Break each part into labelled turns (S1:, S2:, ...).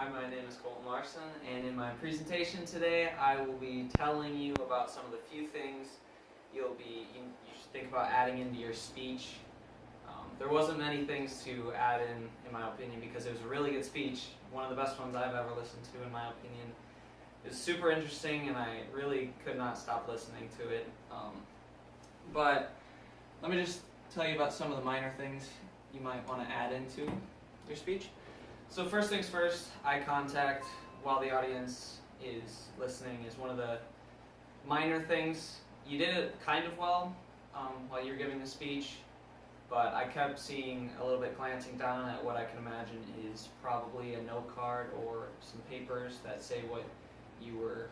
S1: Hi, my name is Colton Larson, and in my presentation today, I will be telling you about some of the few things you should think about adding into your speech. There wasn't many things to add in my opinion, because it was a really good speech, one of the best ones I've ever listened to, in my opinion. It was super interesting, and I really could not stop listening to it. But let me just tell you about some of the minor things you might want to add into your speech. So first things first, eye contact while the audience is listening is one of the minor things. You did it kind of well while you were giving the speech, but I kept seeing a little bit glancing down at what I can imagine is probably a note card or some papers that say what you were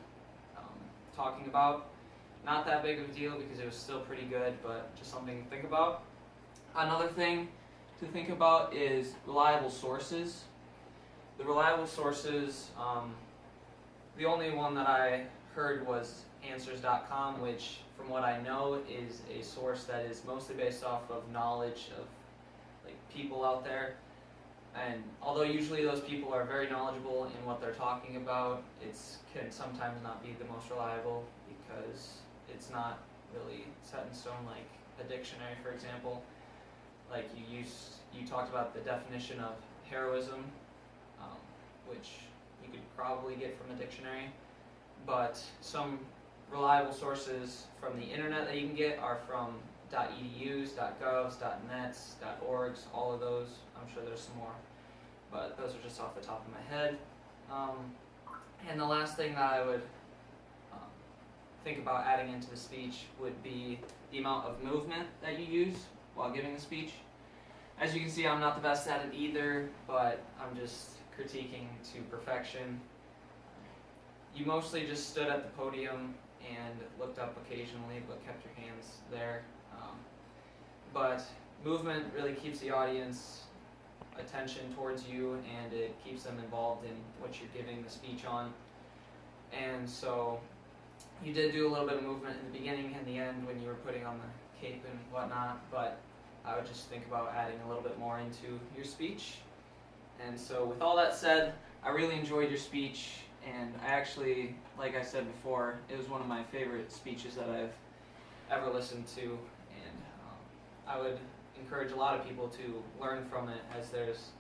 S1: talking about. Not that big of a deal because it was still pretty good, but just something to think about. Another thing to think about is reliable sources. The reliable sources, the only one that I heard was Answers.com, which from what I know is a source that is mostly based off of knowledge of people out there. And although usually those people are very knowledgeable in what they're talking about, it can sometimes not be the most reliable because it's not really set in stone like a dictionary, for example. Like you talked about the definition of heroism, which you could probably get from a dictionary, but some reliable sources from the internet that you can get are from .edus, .govs, .nets, .orgs, all of those. I'm sure there's some more, but those are just off the top of my head. And the last thing that I would think about adding into the speech would be the amount of movement that you use while giving the speech. As you can see, I'm not the best at it either, but I'm just critiquing to perfection. You mostly just stood at the podium and looked up occasionally, but kept your hands there. But movement really keeps the audience attention towards you, and it keeps them involved in what you're giving the speech on. And so you did do a little bit of movement in the beginning and the end when you were putting on the cape and whatnot, but I would just think about adding a little bit more into your speech. And so with all that said, I really enjoyed your speech, and I actually, like I said before, it was one of my favorite speeches that I've ever listened to, and I would encourage a lot of people to learn from it, as there's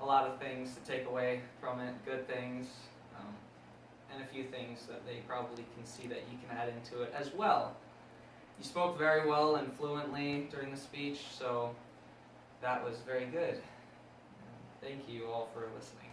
S1: a lot of things to take away from it, good things, and a few things that they probably can see that you can add into it as well. You spoke very well and fluently during the speech, so that was very good. Thank you all for listening.